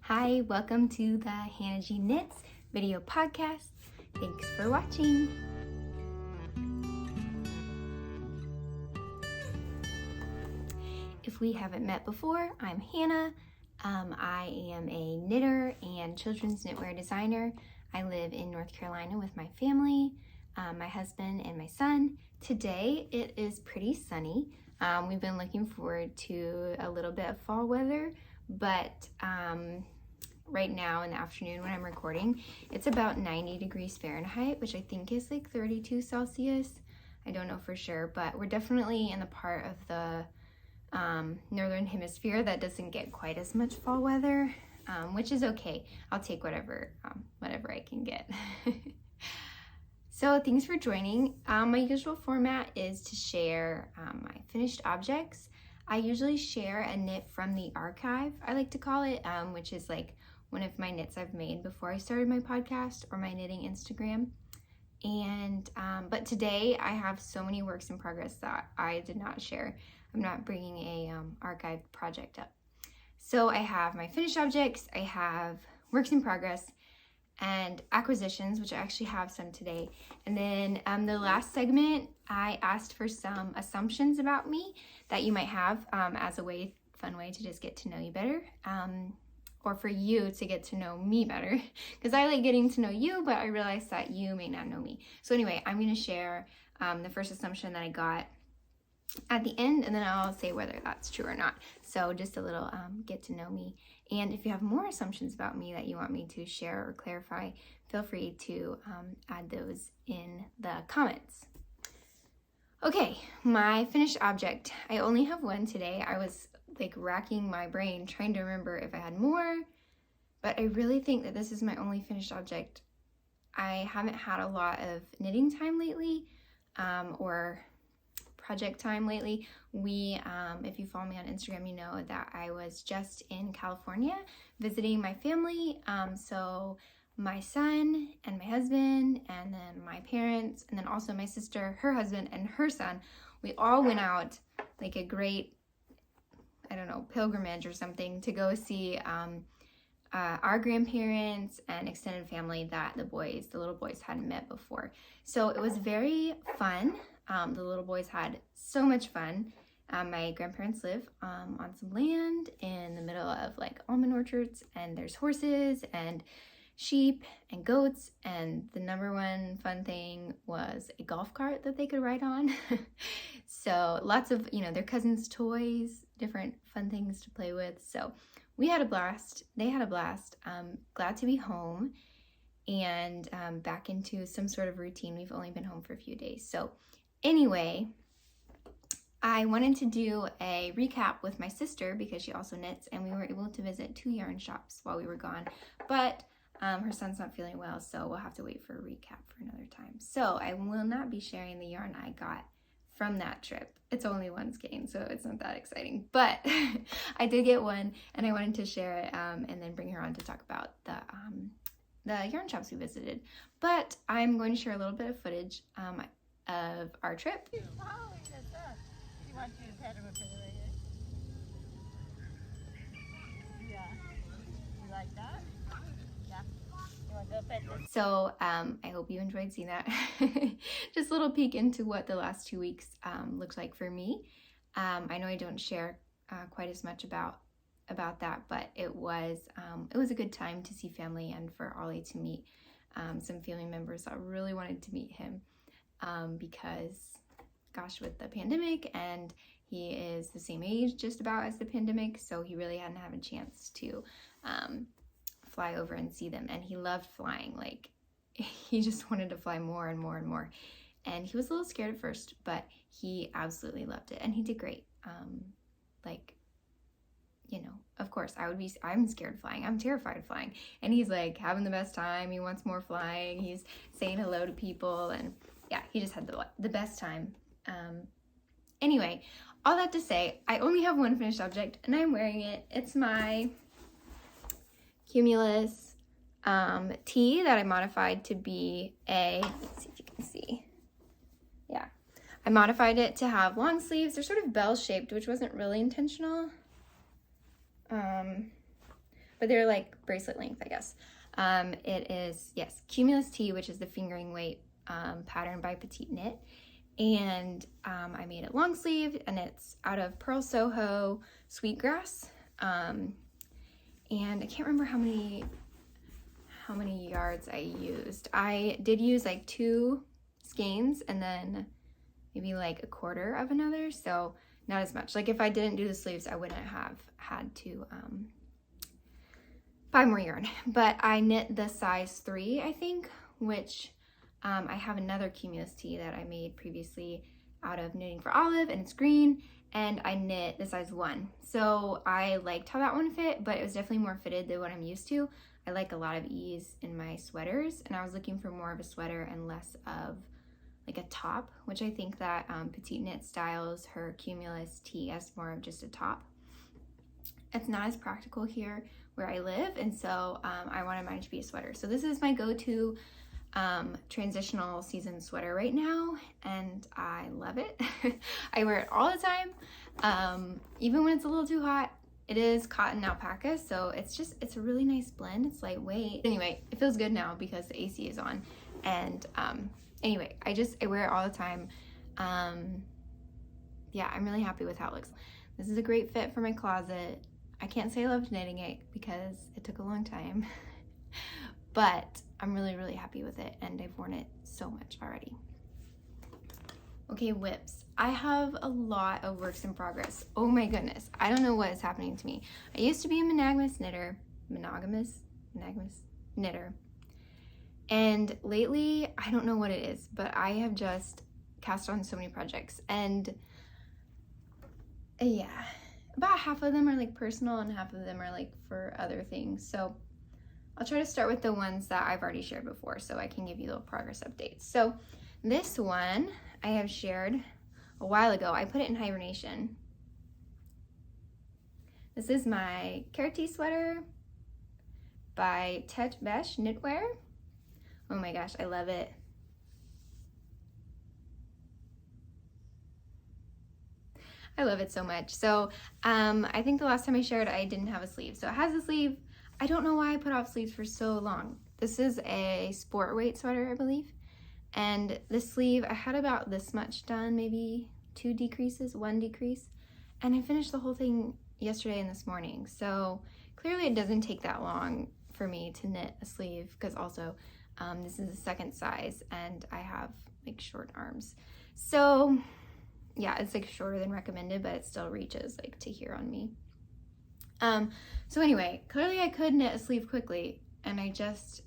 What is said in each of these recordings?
Hi, welcome to the Hannah G Knits video podcast. Thanks for watching. If we haven't met before, I'm Hannah. I am a knitter and children's knitwear designer. I live in North Carolina with my family, my husband and my son. Today it is pretty sunny. We've been looking forward to a little bit of fall weather, but right now in the afternoon when I'm recording, it's about 90 degrees Fahrenheit, which I think is like 32 Celsius. I don't know for sure, but we're definitely in the part of the northern hemisphere that doesn't get quite as much fall weather, which is okay. I'll take whatever I can get. So thanks for joining. My usual format is to share my finished objects. I usually share a knit from the archive, I like to call it, which is like one of my knits I've made before I started my podcast or my knitting Instagram. And but today I have so many works in progress that I did not share. I'm not bringing a archived project up. So I have my finished objects, I have works in progress, and acquisitions, which I actually have some today. And then the last segment, I asked for some assumptions about me that you might have as a fun way to just get to know you better, or for you to get to know me better, because I like getting to know you, but I realize that you may not know me. So anyway, I'm going to share the first assumption that I got at the end, and then I'll say whether that's true or not. So just a little get to know me. And if you have more assumptions about me that you want me to share or clarify, feel free to add those in the comments. Okay, my finished object. I only have one today. I was like racking my brain trying to remember if I had more, but I really think that this is my only finished object. I haven't had a lot of knitting time lately, or project time lately. If you follow me on Instagram, you know that I was just in California visiting my family. So my son and my husband, and then my parents, and then also my sister, her husband, and her son, we all went out like a great, I don't know, pilgrimage or something to go see our grandparents and extended family that the little boys hadn't met before. So it was very fun. The little boys had so much fun. My grandparents live on some land in the middle of like almond orchards, and there's horses and sheep and goats, and the number one fun thing was a golf cart that they could ride on. So lots of, their cousins' toys, different fun things to play with. So we had a blast. They had a blast. Glad to be home and back into some sort of routine. We've only been home for a few days. So anyway, I wanted to do a recap with my sister because she also knits, and we were able to visit 2 yarn shops while we were gone. But her son's not feeling well, so we'll have to wait for a recap for another time. So I will not be sharing the yarn I got from that trip. It's only one skein, so it's not that exciting. But I did get one, and I wanted to share it and then bring her on to talk about the yarn shops we visited. But I'm going to share a little bit of footage of our trip. So I hope you enjoyed seeing that. Just a little peek into what the last 2 weeks looked like for me. I know I don't share quite as much about that, but it was a good time to see family and for Ollie to meet some family members that really wanted to meet him because, gosh, with the pandemic, and he is the same age just about as the pandemic, so he really hadn't had a chance to fly over and see them. And he loved flying. Like, he just wanted to fly more and more and more. And he was a little scared at first, but he absolutely loved it, and he did great. Of course, I'm scared of flying. I'm terrified of flying. And he's like having the best time. He wants more flying. He's saying hello to people, and yeah, he just had the best time. Anyway, all that to say, I only have one finished object, and I'm wearing it. It's my Cumulus Tee that I modified to be let's see if you can see. Yeah, I modified it to have long sleeves. They're sort of bell-shaped, which wasn't really intentional. but they're like bracelet length, I guess. It is, yes, Cumulus Tee, which is the fingering weight pattern by Petite Knit. And I made it long sleeve, and it's out of Purl, Soho, Sweetgrass. And I can't remember how many yards I used. I did use like 2 skeins and then maybe like a quarter of another, so not as much. Like if I didn't do the sleeves, I wouldn't have had to buy more yarn. But I knit the size 3, I think, which I have another Cumulus Tee that I made previously out of Knitting for Olive, and it's green, and I knit the size 1. So I liked how that one fit, but it was definitely more fitted than what I'm used to. I like a lot of ease in my sweaters, and I was looking for more of a sweater and less of like a top, which I think that Petite Knit styles her Cumulus Tee as more of just a top. It's not as practical here where I live, and so I wanted mine to be a sweater. So this is my go-to transitional season sweater right now, and I love it. I wear it all the time, even when it's a little too hot. It is cotton alpaca, so it's a really nice blend. It's lightweight. Anyway, it feels good now because the AC is on, and anyway, I wear it all the time. Yeah, I'm really happy with how it looks. This is a great fit for my closet. I can't say I loved knitting it because it took a long time, but I'm really, really happy with it, and I've worn it so much already. Okay, WIPS. I have a lot of works in progress. Oh my goodness. I don't know what is happening to me. I used to be a monogamous knitter. And lately, I don't know what it is, but I have just cast on so many projects. And yeah, about half of them are like personal and half of them are like for other things. So I'll try to start with the ones that I've already shared before so I can give you little progress updates. So this one I have shared a while ago. I put it in hibernation. This is my Kerti sweater by Beige Knitwear. Oh my gosh, I love it. I love it so much. So I think the last time I shared, I didn't have a sleeve. So it has a sleeve. I don't know why I put off sleeves for so long. This is a sport weight sweater, I believe. And the sleeve, I had about this much done, maybe 2 decreases, 1 decrease. And I finished the whole thing yesterday and this morning. So clearly it doesn't take that long for me to knit a sleeve, because also this is a second size and I have like short arms. So yeah, it's like shorter than recommended, but it still reaches like to here on me. So anyway, clearly I could knit a sleeve quickly, and I just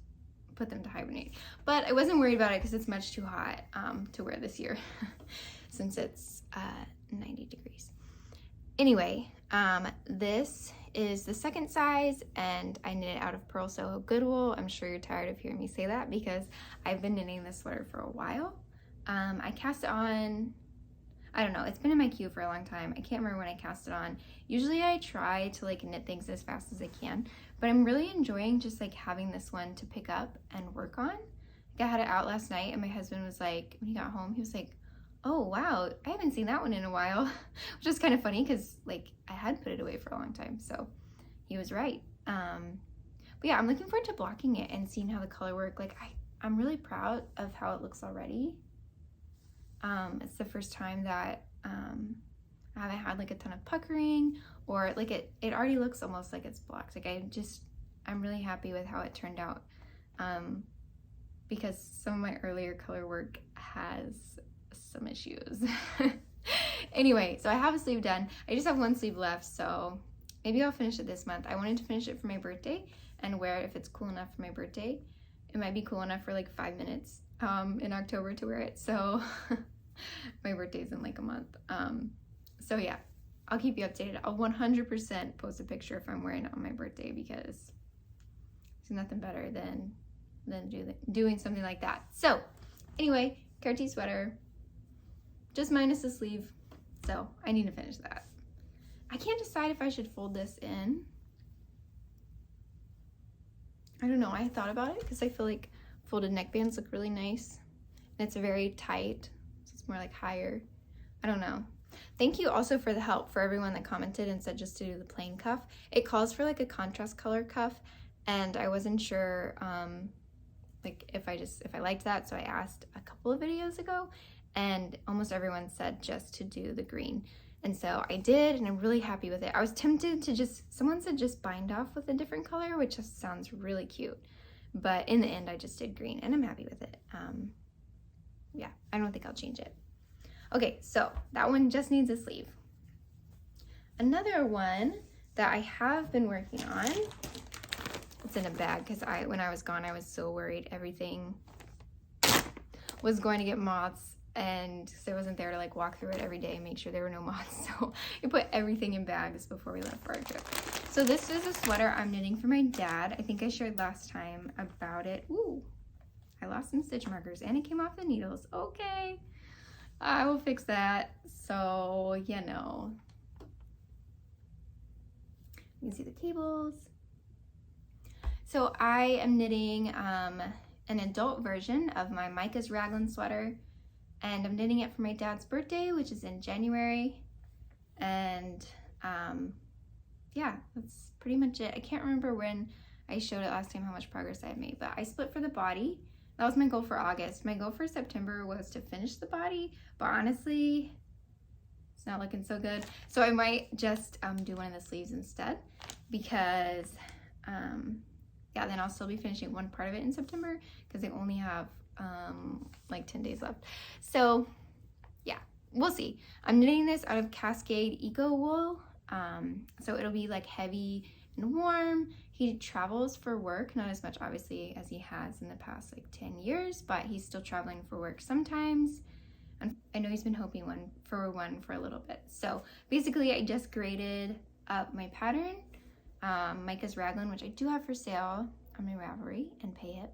put them to hibernate. But I wasn't worried about it because it's much too hot to wear this year since it's 90 degrees. Anyway, this is the second size, and I knit it out of Purl Soho Goodwool. I'm sure you're tired of hearing me say that because I've been knitting this sweater for a while. I cast it on, I don't know, it's been in my queue for a long time. I can't remember when I cast it on. Usually I try to like knit things as fast as I can, but I'm really enjoying just like having this one to pick up and work on. Like, I had it out last night, and my husband was like, when he got home, he was like, oh wow, I haven't seen that one in a while, which is kind of funny because like I had put it away for a long time, so he was right. But yeah, I'm looking forward to blocking it and seeing how the color work. Like I'm really proud of how it looks already. It's the first time that I haven't had like a ton of puckering, or like it already looks almost like it's blocked. Like I'm really happy with how it turned out, because some of my earlier color work has some issues. Anyway, so I have a sleeve done. I just have one sleeve left, so maybe I'll finish it this month. I wanted to finish it for my birthday and wear it if it's cool enough for my birthday. It might be cool enough for like 5 minutes in October to wear it, so my birthday's in like a month. So yeah, I'll keep you updated. I'll 100% post a picture if I'm wearing it on my birthday, because there's nothing better than doing something like that. So anyway, Kerti sweater, just minus the sleeve, so I need to finish that. I can't decide if I should fold this in. I don't know, I thought about it because I feel like folded neckbands look really nice, and it's very tight, so it's more like higher. I don't know. Thank you also for the help for everyone that commented and said just to do the plain cuff. It calls for like a contrast color cuff, and I wasn't sure like if I liked that, so I asked a couple of videos ago, and almost everyone said just to do the green. And so I did, and I'm really happy with it. I was tempted to someone said just bind off with a different color, which just sounds really cute. But in the end, I just did green, and I'm happy with it. Yeah, I don't think I'll change it. Okay, so that one just needs a sleeve. Another one that I have been working on, it's in a bag because when I was gone, I was so worried everything was going to get moths, and so I wasn't there to like walk through it every day and make sure there were no moths. So I put everything in bags before we left for our trip. So this is a sweater I'm knitting for my dad. I think I shared last time about it. Ooh, I lost some stitch markers and it came off the needles. Okay, I will fix that. So, you know, you can see the cables. So I am knitting an adult version of my Micah's Raglan sweater, and I'm knitting it for my dad's birthday, which is in January. And yeah, that's pretty much it. I can't remember when I showed it last time how much progress I had made, but I split for the body. That was my goal for August. My goal for September was to finish the body, but honestly, it's not looking so good. So I might just do one of the sleeves instead, because yeah, then I'll still be finishing one part of it in September because I only have like 10 days left. So yeah, we'll see. I'm knitting this out of Cascade Eco Wool. So it'll be like heavy and warm. He travels for work, not as much obviously as he has in the past like 10 years, but he's still traveling for work sometimes. And I know he's been hoping for one for a little bit. So basically I just graded up my pattern, Micah's Raglan, which I do have for sale on my Ravelry, and pay it.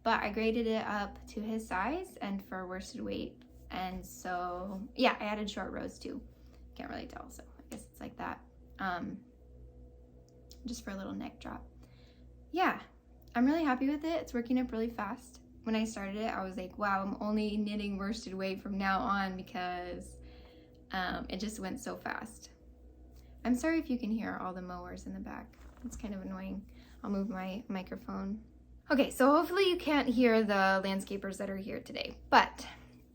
But I graded it up to his size and for worsted weight. And so, yeah, I added short rows too. Can't really tell, so I guess it's like that. Just for a little neck drop. Yeah, I'm really happy with it. It's working up really fast. When I started it, I was like, wow, I'm only knitting worsted weight from now on because it just went so fast. I'm sorry if you can hear all the mowers in the back. It's kind of annoying. I'll move my microphone. Okay, so hopefully you can't hear the landscapers that are here today. But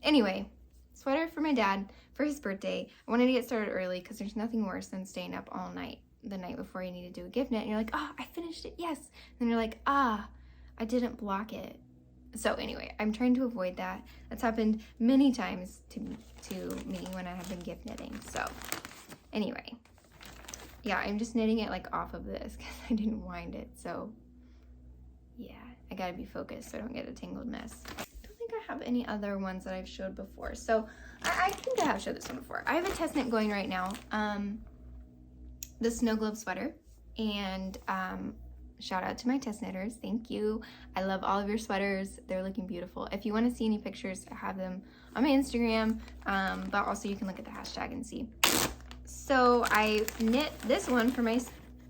anyway, sweater for my dad for his birthday. I wanted to get started early because there's nothing worse than staying up all night the night before you need to do a gift knit. And you're like, oh, I finished it, yes. And then you're like, I didn't block it. So anyway, I'm trying to avoid that. That's happened many times to me when I have been gift knitting. So anyway, yeah, I'm just knitting it like off of this because I didn't wind it. So yeah, I gotta be focused so I don't get a tangled mess. I don't think I have any other ones that I've showed before. So I think I have showed this one before. I have a test knit going right now, the Snowglobe sweater, and shout out to my test knitters. Thank you. I love all of your sweaters. They're looking beautiful. If you want to see any pictures, I have them on my Instagram, but also you can look at the hashtag and see. So I knit this one for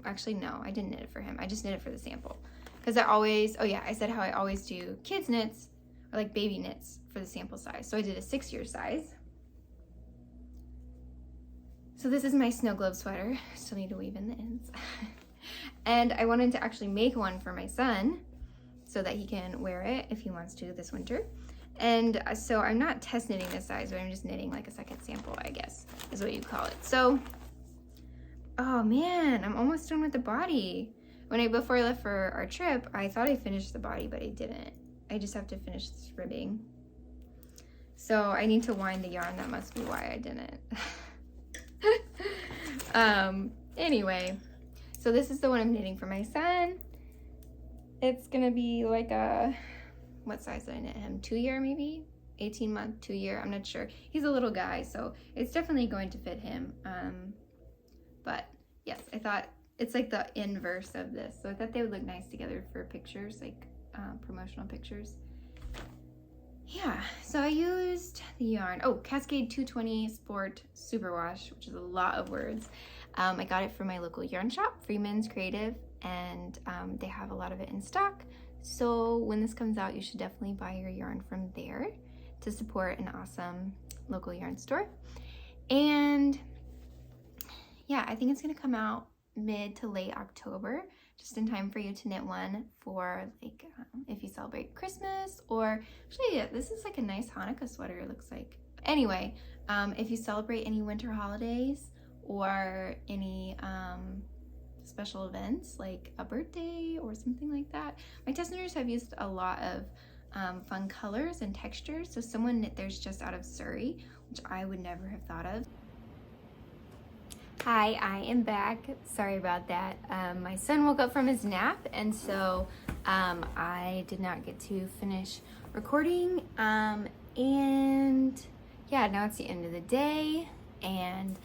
actually no, I didn't knit it for him. I just knit it for the sample. Because I always, oh yeah, I said how I always do kids knits or like baby knits for the sample size. So I did a 6-year size. So this is my Snowglobe sweater. Still need to weave in the ends. And I wanted to actually make one for my son so that he can wear it if he wants to this winter. And so I'm not test knitting this size, but I'm just knitting like a second sample, I guess, is what you call it. So, oh man, I'm almost done with the body. Before I left for our trip, I thought I finished the body, but I didn't. I just have to finish this ribbing. So I need to wind the yarn. That must be why I didn't. Anyway, so this is the one I'm knitting for my son. It's gonna be like what size did I knit him? 2-year maybe? 18-month, 2-year, I'm not sure. He's a little guy, so it's definitely going to fit him. But yes, I thought it's like the inverse of this. So I thought they would look nice together for pictures, like promotional pictures. Yeah, so I used the yarn, Cascade 220 Sport Superwash, which is a lot of words. I got it from my local yarn shop, Freeman's Creative, and they have a lot of it in stock. So when this comes out, you should definitely buy your yarn from there to support an awesome local yarn store. And yeah, I think it's gonna come out mid to late October, just in time for you to knit one for like if you celebrate Christmas, or actually yeah, this is like a nice Hanukkah sweater, it looks like. Anyway, if you celebrate any winter holidays or any special events like a birthday or something like that. My test knitters have used a lot of fun colors and textures. So someone knit theirs just out of Surrey, which I would never have thought of. Hi, I am back. Sorry about that. My son woke up from his nap, and so I did not get to finish recording. And yeah, now it's the end of the day, and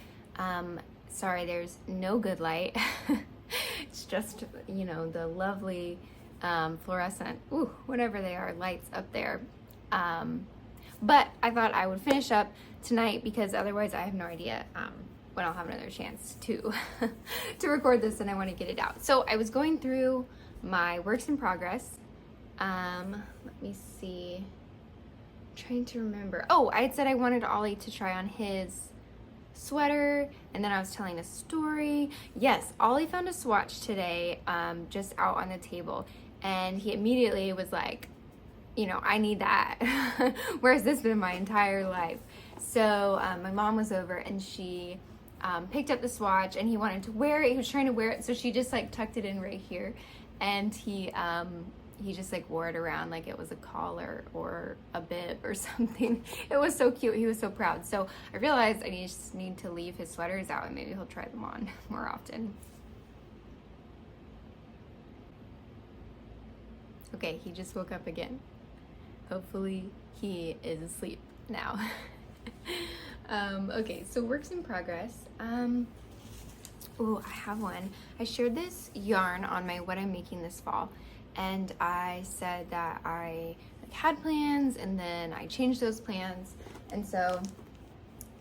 sorry, there's no good light. It's just, you know, the lovely fluorescent, whatever they are, lights up there. But I thought I would finish up tonight because otherwise I have no idea when I'll have another chance to to record this, and I want to get it out. So I was going through my works in progress. Let me see. I'm trying to remember. Oh, I had said I wanted Ollie to try on his sweater, and then I was telling a story. Yes, Ollie found a swatch today, just out on the table, and he immediately was like, you know, I need that. Where's this been my entire life? So my mom was over, and she picked up the swatch, and he wanted to wear it. He was trying to wear it, so she just like tucked it in right here, and he just like wore it around like it was a collar or a bib or something. It was so cute. He was so proud. So I realized I just need to leave his sweaters out, and maybe he'll try them on more often. Okay, he just woke up again. Hopefully he is asleep now. Okay, so works in progress. Oh, I have one. I shared this yarn on my what I'm making this fall, and I said that I had plans, and then I changed those plans. And so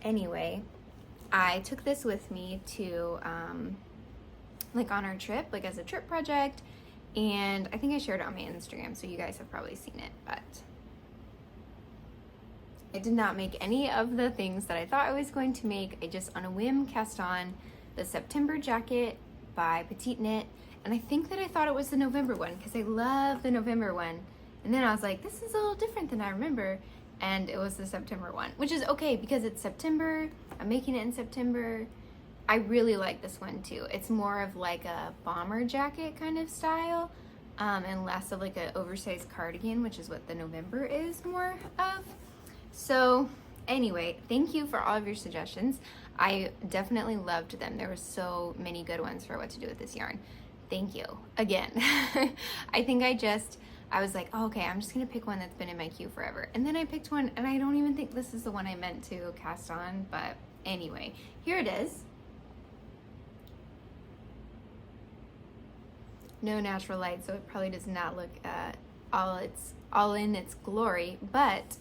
anyway, I took this with me to like on our trip, like as a trip project, and I think I shared it on my Instagram, so you guys have probably seen it, but I did not make any of the things that I thought I was going to make. I just on a whim cast on the September jacket by Petite Knit, and I think that I thought it was the November one because I love the November one, and then I was like, this is a little different than I remember, and it was the September one, which is okay because it's September. I'm making it in September. I really like this one too. It's more of like a bomber jacket kind of style, and less of like an oversized cardigan, which is what the November is more of. So anyway, thank you for all of your suggestions. I definitely loved them. There were so many good ones for what to do with this yarn. Thank you again. I think I was like, oh, okay, I'm just gonna pick one that's been in my queue forever. And then I picked one, and I don't even think this is the one I meant to cast on, but anyway, here it is. No natural light, so it probably does not look all in its glory, but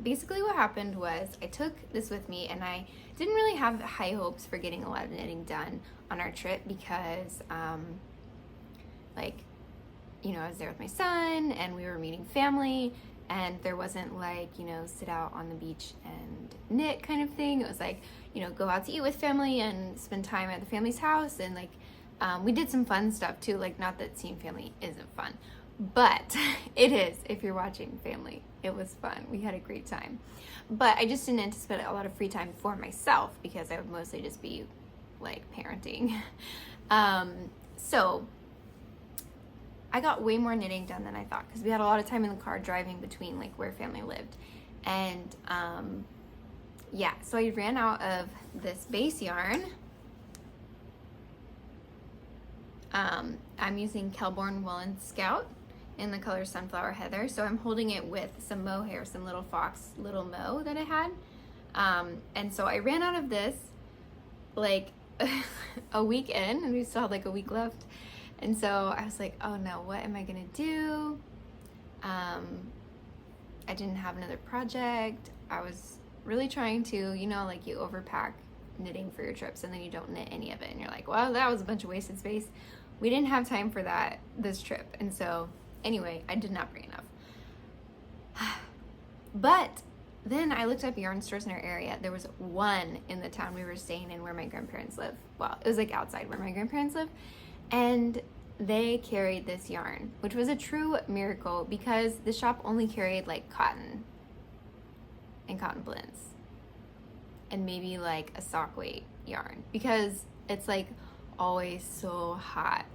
basically what happened was I took this with me, and I didn't really have high hopes for getting a lot of knitting done on our trip because like, you know, I was there with my son, and we were meeting family, and there wasn't like, you know, sit out on the beach and knit kind of thing. It was like, you know, go out to eat with family and spend time at the family's house, and like we did some fun stuff too, like not that seeing family isn't fun, but it is if you're watching family. It was fun. We had a great time. But I just didn't anticipate a lot of free time for myself because I would mostly just be like parenting. So I got way more knitting done than I thought because we had a lot of time in the car driving between like where family lived. And yeah, so I ran out of this base yarn. I'm using Kelbourne Woolens Scout in the color Sunflower Heather. So I'm holding it with some mohair, some little fox, little mo that I had. And so I ran out of this like a week in, and we still had like a week left. And so I was like, oh no, what am I gonna do? I didn't have another project. I was really trying to, you know, like you overpack knitting for your trips and then you don't knit any of it. And you're like, well, that was a bunch of wasted space. We didn't have time for that this trip. And so anyway, I did not bring enough. But then I looked up yarn stores in our area. There was one in the town we were staying in where my grandparents live. Well, it was like outside where my grandparents live. And they carried this yarn, which was a true miracle because the shop only carried like cotton and cotton blends and maybe like a sock weight yarn because it's like always so hot.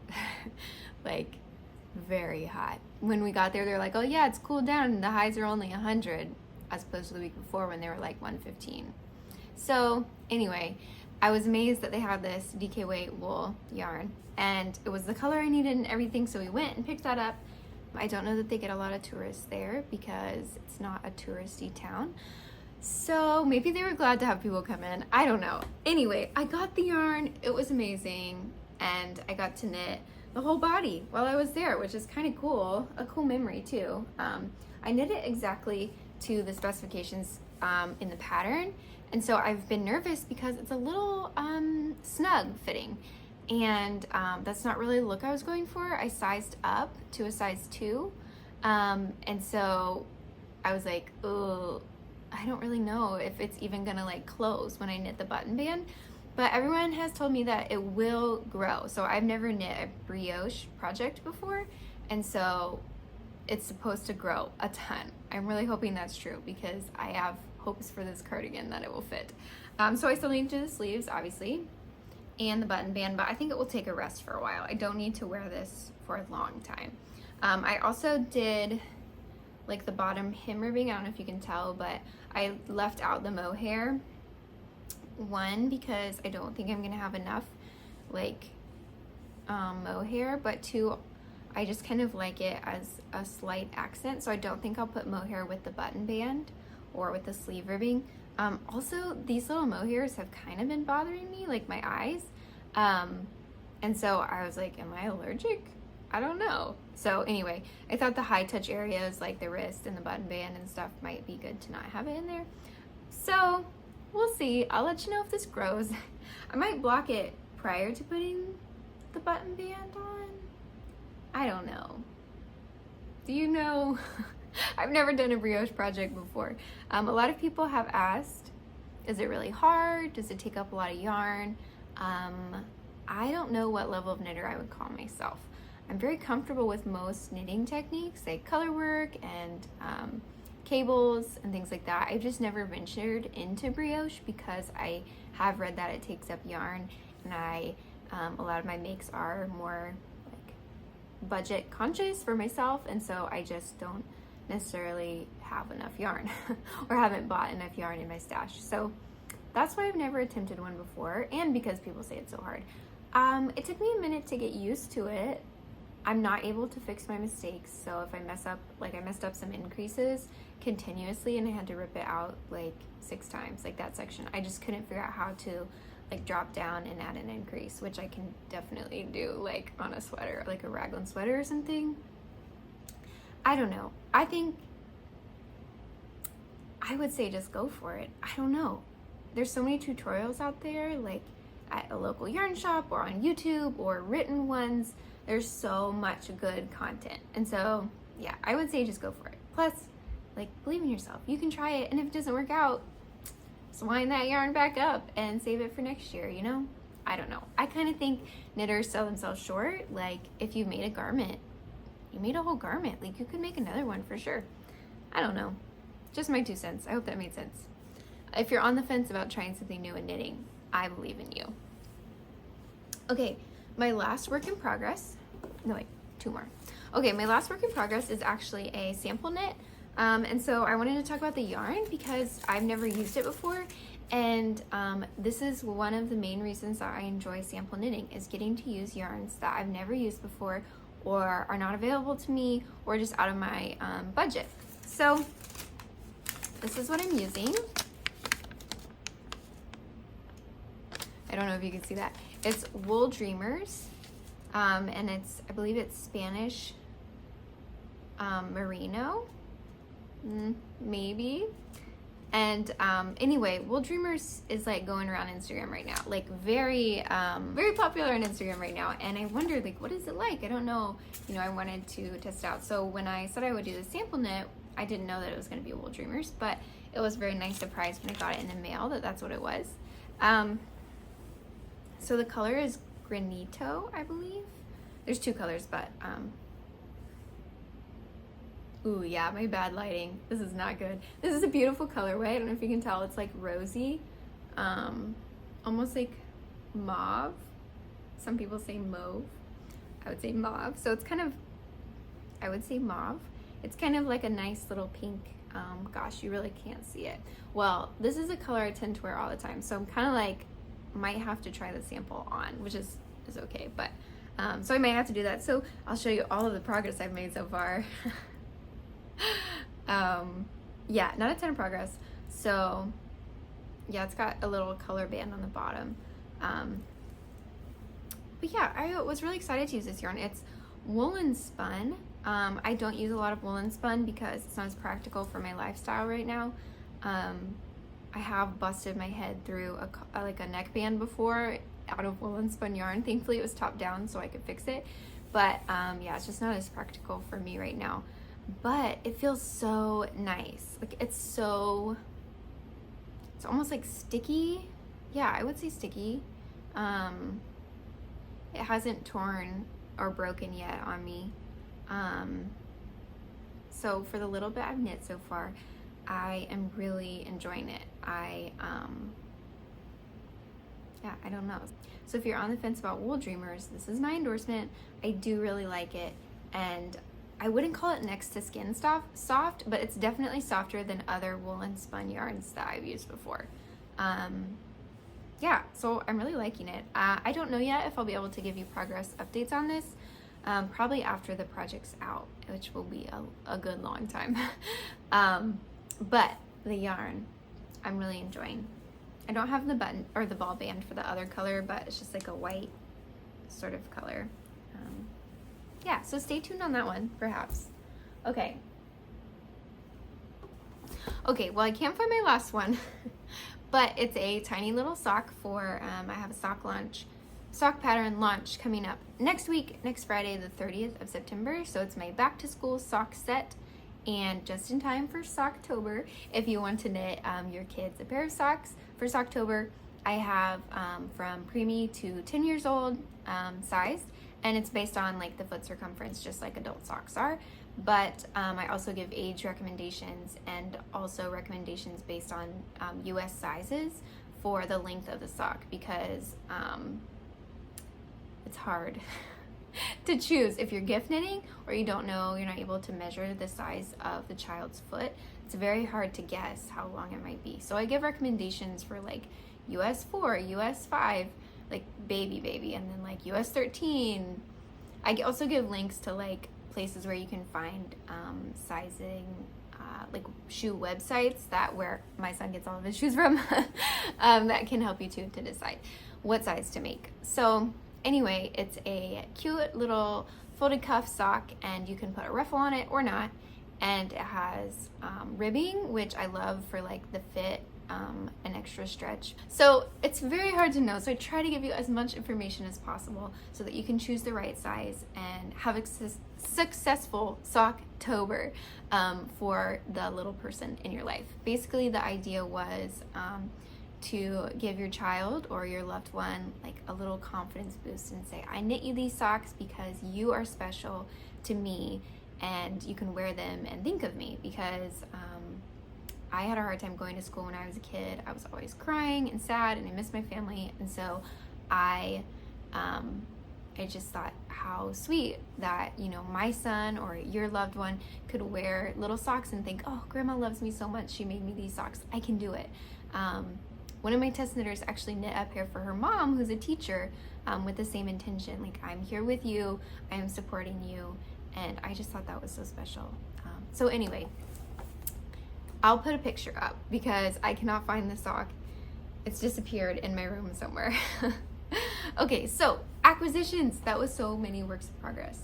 Like very hot. When we got there, they're like, oh yeah, it's cooled down. The highs are only 100 as opposed to the week before when they were like 115. So anyway, I was amazed that they had this DK weight wool yarn and it was the color I needed and everything. So we went and picked that up. I don't know that they get a lot of tourists there because it's not a touristy town. So maybe they were glad to have people come in. I don't know. Anyway, I got the yarn. It was amazing. And I got to knit the whole body while I was there, which is kind of cool. A cool memory too. I knit it exactly to the specifications in the pattern. And so I've been nervous because it's a little snug fitting. And that's not really the look I was going for. I sized up to a size 2. And so I was like, oh, I don't really know if it's even gonna like close when I knit the button band. But everyone has told me that it will grow. So I've never knit a brioche project before. And so it's supposed to grow a ton. I'm really hoping that's true because I have hopes for this cardigan that it will fit. So I still need to do the sleeves, obviously, and the button band, but I think it will take a rest for a while. I don't need to wear this for a long time. I also did like the bottom hem ribbing. I don't know if you can tell, but I left out the mohair. One, because I don't think I'm gonna have enough like mohair, but two, I just kind of like it as a slight accent, so I don't think I'll put mohair with the button band or with the sleeve ribbing. Also, these little mohairs have kind of been bothering me, like my eyes, and so I was like, am I allergic? I don't know. So anyway, I thought the high touch areas like the wrist and the button band and stuff might be good to not have it in there. So we'll see. I'll let you know if this grows. I might block it prior to putting the button band on. I don't know. Do you know? I've never done a brioche project before. A lot of people have asked, is it really hard? Does it take up a lot of yarn? I don't know what level of knitter I would call myself. I'm very comfortable with most knitting techniques like color work and cables and things like that. I've just never ventured into brioche because I have read that it takes up yarn, and a lot of my makes are more like budget conscious for myself, and so I just don't necessarily have enough yarn or haven't bought enough yarn in my stash. So that's why I've never attempted one before, and because people say it's so hard. It took me a minute to get used to it. I'm not able to fix my mistakes, so if I mess up, like I messed up some increases continuously and I had to rip it out like 6 times, like that section. I just couldn't figure out how to like drop down and add an increase, which I can definitely do like on a sweater, like a Raglan sweater or something. I don't know. I think I would say just go for it. I don't know. There's so many tutorials out there, like at a local yarn shop or on YouTube or written ones. There's so much good content. And so, yeah, I would say just go for it. Plus, like, believe in yourself. You can try it, and if it doesn't work out, just wind that yarn back up and save it for next year, you know? I don't know. I kind of think knitters sell themselves short. Like, if you made a garment, you made a whole garment. Like, you could make another one for sure. I don't know. Just my 2 cents. I hope that made sense. If you're on the fence about trying something new in knitting, I believe in you. Okay, my last work in progress. No, wait, 2 more. Okay, my last work in progress is actually a sample knit. And so I wanted to talk about the yarn because I've never used it before. And this is one of the main reasons that I enjoy sample knitting, is getting to use yarns that I've never used before or are not available to me or just out of my budget. So this is what I'm using. I don't know if you can see that. It's Wooldreamers, and it's, I believe it's Spanish Merino, maybe. And anyway, Wooldreamers is like going around Instagram right now, like very popular on Instagram right now. And I wondered, like, what is it like? I don't know. You know, I wanted to test it out. So when I said I would do the sample knit, I didn't know that it was going to be Wooldreamers, but it was a very nice surprise when I got it in the mail that that's what it was. So the color is Granito, I believe. There's two colors, but ooh, yeah, my bad lighting. This is not good. This is a beautiful colorway. I don't know if you can tell. It's like rosy, almost like mauve. Some people say mauve. I would say mauve. So it's kind of, I would say mauve. It's kind of like a nice little pink. Gosh, you really can't see it. Well, this is a color I tend to wear all the time. So I'm kind of like, might have to try the sample on, which is okay. But so I might have to do that. So I'll show you all of the progress I've made so far. Yeah, not a ton of progress. So yeah, it's got a little color band on the bottom. But yeah, I was really excited to use this yarn. It's woolen spun. I don't use a lot of woolen spun because it's not as practical for my lifestyle right now. I have busted my head through like a neckband before out of woolen spun yarn. Thankfully it was top down so I could fix it. But yeah, it's just not as practical for me right now. But it feels so nice. Like it's almost like sticky. Yeah, I would say sticky. It hasn't torn or broken yet on me. So for the little bit I've knit so far, I am really enjoying it. Yeah, I don't know. So if you're on the fence about Wooldreamers, this is my endorsement. I do really like it, and I wouldn't call it next to skin soft, but it's definitely softer than other woolen spun yarns that I've used before. Yeah, so I'm really liking it. I don't know yet if I'll be able to give you progress updates on this. Probably after the project's out, which will be a good long time. But the yarn, I'm really enjoying. I don't have the button or the ball band for the other color, but it's just like a white sort of color. Yeah, so stay tuned on that one, perhaps. Okay, well, I can't find my last one, but it's a tiny little sock for, I have a sock pattern launch coming up next week, next Friday, the 30th of September. So it's my back to school sock set, and just in time for Socktober. If you want to knit your kids a pair of socks for Socktober, I have from preemie to 10 years old sized, and it's based on like the foot circumference, just like adult socks are. But I also give age recommendations and also recommendations based on US sizes for the length of the sock, because it's hard to choose if you're gift knitting or you don't know, you're not able to measure the size of the child's foot. It's very hard to guess how long it might be. So I give recommendations for like US 4, US 5, like baby, and then like US 13. I also give links to like places where you can find sizing, like shoe websites that where my son gets all of his shoes from, that can help you to decide what size to make. So anyway, it's a cute little folded cuff sock, and you can put a ruffle on it or not. And it has ribbing, which I love for like the fit, an extra stretch. So it's very hard to know. So I try to give you as much information as possible so that you can choose the right size and have a successful Socktober for the little person in your life. Basically, the idea was to give your child or your loved one like a little confidence boost and say, I knit you these socks because you are special to me, and you can wear them and think of me, because I had a hard time going to school when I was a kid. I was always crying and sad, and I missed my family. And so I just thought how sweet that, you know, my son or your loved one could wear little socks and think, oh, grandma loves me so much, she made me these socks, I can do it. One of my test knitters actually knit a pair for her mom, who's a teacher, with the same intention. Like, I'm here with you, I am supporting you. And I just thought that was so special. So anyway, I'll put a picture up because I cannot find the sock. It's disappeared in my room somewhere. Okay, so acquisitions. That was so many works of progress.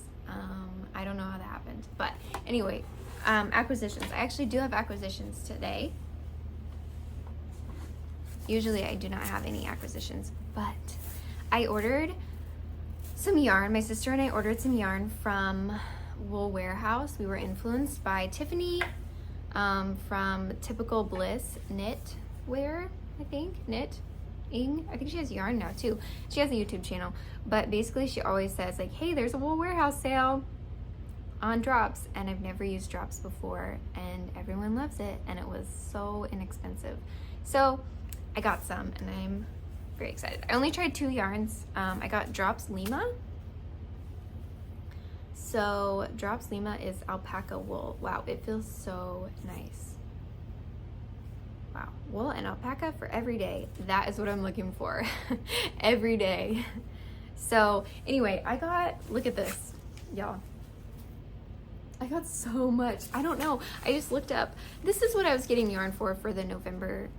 I don't know how that happened. But anyway, acquisitions. I actually do have acquisitions today. Usually I do not have any acquisitions, but I ordered some yarn. My sister and I ordered some yarn from Wool Warehouse. We were influenced by Tiffany from Typical Bliss Knitwear, I think. I think she has yarn now too. She has a YouTube channel, but basically she always says like, hey, there's a Wool Warehouse sale on drops, and I've never used drops before, and everyone loves it, and it was so inexpensive. So I got some, and I'm very excited. I only tried 2 yarns. I got Drops Lima. So Drops Lima is alpaca wool. Wow, it feels so nice. Wow, wool and alpaca for every day. That is what I'm looking for. Every day. So anyway, I got, look at this, y'all. I got so much. I don't know. I just looked up. This is what I was getting yarn for the November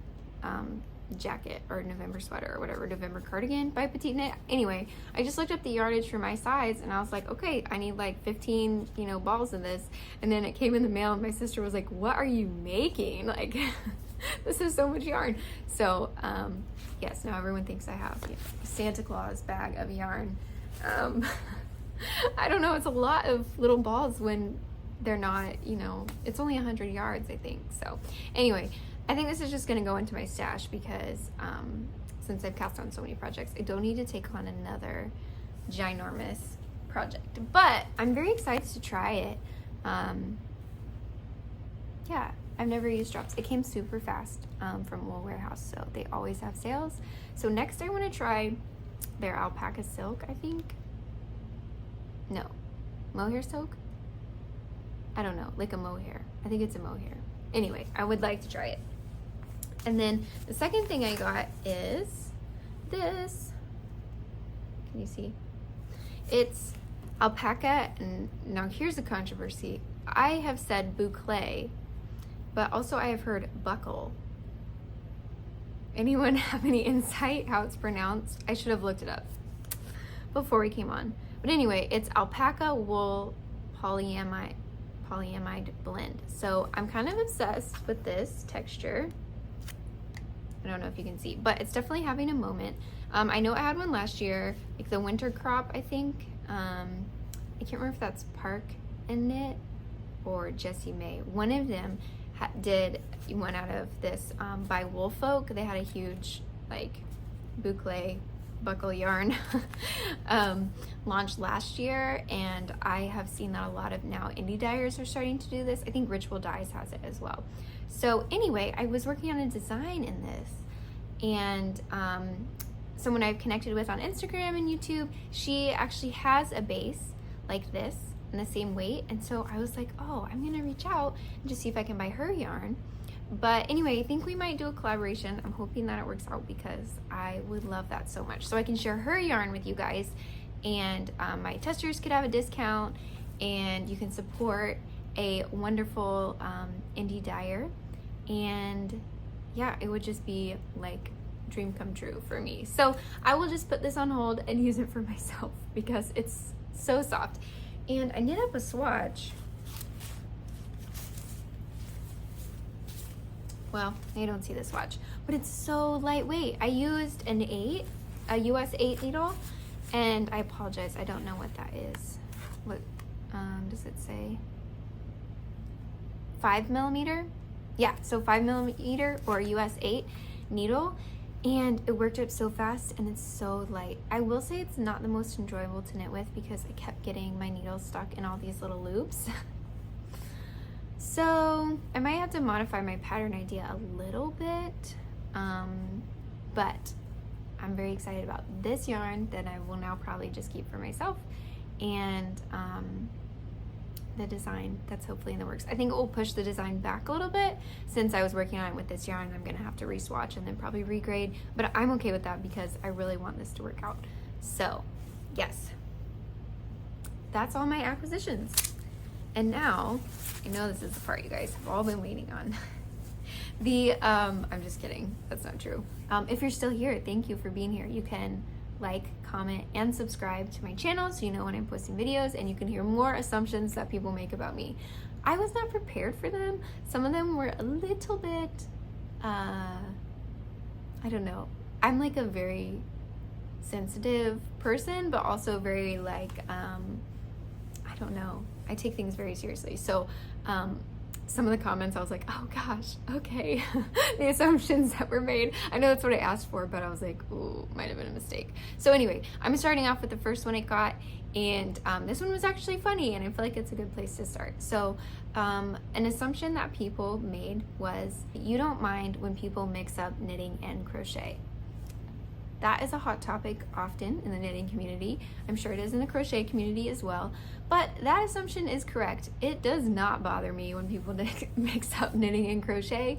jacket or November sweater or whatever, November cardigan by Petite Knit. Anyway, I just looked up the yardage for my size, and I was like, okay, I need like 15, balls of this. And then it came in the mail, and my sister was like, what are you making? Like, this is so much yarn. So yes, now everyone thinks I have a Santa Claus bag of yarn. I don't know, it's a lot of little balls when they're not, it's only 100 yards, I think. So anyway, I think this is just going to go into my stash because since I've cast on so many projects, I don't need to take on another ginormous project. But I'm very excited to try it. Yeah, I've never used drops. It came super fast from Wool Warehouse, so they always have sales. So next I want to try their alpaca silk, I think. No, mohair silk? I don't know, like a mohair. I think it's a mohair. Anyway, I would like to try it. And then the second thing I got is this. Can you see? It's alpaca, and now here's a controversy. I have said boucle, but also I have heard buckle. Anyone have any insight how it's pronounced? I should have looked it up before we came on. But anyway, it's alpaca wool polyamide blend. So I'm kind of obsessed with this texture. I don't know if you can see, but it's definitely having a moment. I know I had one last year, like the winter crop, I think. I can't remember if that's Park and Knit or Jessie May. One of them did one out of this by Woolfolk. They had a huge like boucle buckle yarn launched last year, and I have seen that a lot of now indie dyers are starting to do this. I think Ritual Dyes has it as well. So anyway, I was working on a design in this, and someone I've connected with on Instagram and YouTube, she actually has a base like this in the same weight, and so I was like, oh, I'm gonna reach out and just see if I can buy her yarn. But anyway, I think we might do a collaboration. I'm hoping that it works out because I would love that so much. So I can share her yarn with you guys, and my testers could have a discount, and you can support a wonderful indie dyer. And yeah, it would just be like dream come true for me. So I will just put this on hold and use it for myself because it's so soft. And I knit up a swatch. Well, you don't see the swatch, but it's so lightweight. I used a US 8 needle, and I apologize, I don't know what that is. What does it say? 5mm? Yeah, so 5mm or US 8 needle, and it worked up so fast, and it's so light. I will say it's not the most enjoyable to knit with because I kept getting my needles stuck in all these little loops. So I might have to modify my pattern idea a little bit, but I'm very excited about this yarn that I will now probably just keep for myself, and the design that's hopefully in the works. I think it will push the design back a little bit since I was working on it with this yarn. I'm gonna have to reswatch and then probably regrade, but I'm okay with that because I really want this to work out. So yes, that's all my acquisitions. And now, I know this is the part you guys have all been waiting on. I'm just kidding, that's not true. If you're still here, thank you for being here. You can like, comment, and subscribe to my channel so you know when I'm posting videos, and you can hear more assumptions that people make about me. I was not prepared for them. Some of them were a little bit, I don't know. I'm like a very sensitive person, but also very like, I don't know. I take things very seriously. So some of the comments, I was like, oh gosh, okay. The assumptions that were made. I know that's what I asked for, but I was like, ooh, might have been a mistake. So anyway, I'm starting off with the first one I got, and this one was actually funny, and I feel like it's a good place to start. So an assumption that people made was, you don't mind when people mix up knitting and crochet. That is a hot topic often in the knitting community. I'm sure it is in the crochet community as well. But that assumption is correct. It does not bother me when people mix up knitting and crochet.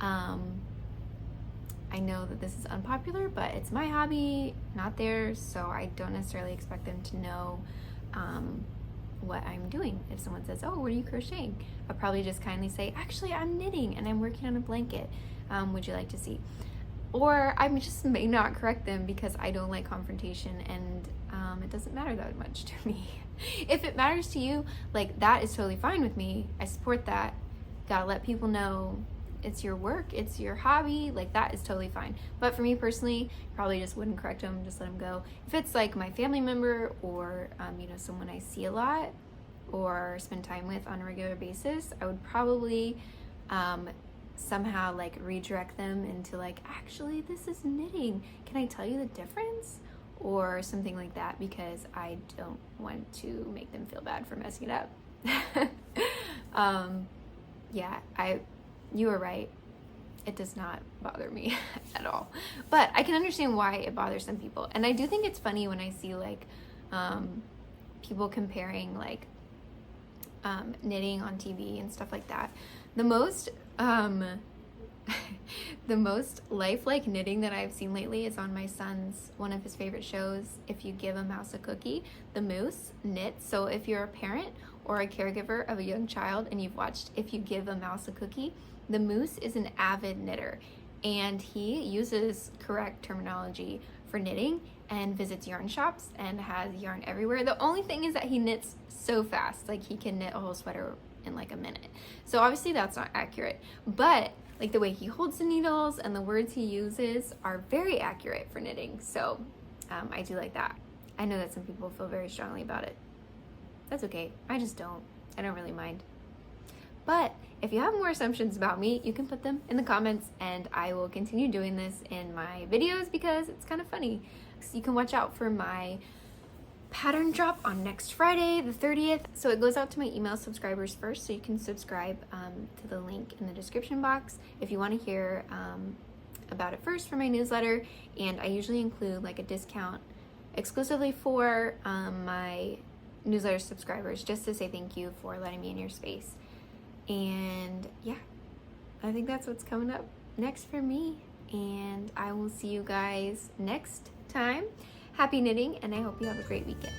I know that this is unpopular, but it's my hobby, not theirs, so I don't necessarily expect them to know what I'm doing. If someone says, oh, what are you crocheting? I'll probably just kindly say, actually, I'm knitting and I'm working on a blanket. Would you like to see? Or I just may not correct them because I don't like confrontation, and it doesn't matter that much to me. If it matters to you, like, that is totally fine with me. I support that. Gotta let people know it's your work, it's your hobby, like, that is totally fine. But for me personally, probably just wouldn't correct them, just let them go. If it's like my family member or you know, someone I see a lot or spend time with on a regular basis, I would probably somehow like redirect them into like, actually, this is knitting, can I tell you the difference, or something like that, because I don't want to make them feel bad for messing it up. Yeah, you were right, it does not bother me at all, but I can understand why it bothers some people. And I do think it's funny when I see like people comparing like knitting on TV and stuff like that. The most the most lifelike knitting that I've seen lately is on my son's, one of his favorite shows, If You Give a Mouse a Cookie. The moose knits. So if you're a parent or a caregiver of a young child and you've watched If You Give a Mouse a Cookie, the moose is an avid knitter, and he uses correct terminology for knitting and visits yarn shops and has yarn everywhere. The only thing is that he knits so fast, like he can knit a whole sweater in like a minute. So obviously that's not accurate, but like the way he holds the needles and the words he uses are very accurate for knitting. So I do like that. I know that some people feel very strongly about it. That's okay. I just don't. I don't really mind. But if you have more assumptions about me, you can put them in the comments, and I will continue doing this in my videos because it's kind of funny. So you can watch out for my pattern drop on next Friday, the 30th. So it goes out to my email subscribers first, so you can subscribe to the link in the description box if you want to hear about it first for my newsletter. And I usually include like a discount exclusively for my newsletter subscribers, just to say thank you for letting me in your space. And yeah, I think that's what's coming up next for me, and I will see you guys next time. Happy knitting, and I hope you have a great weekend.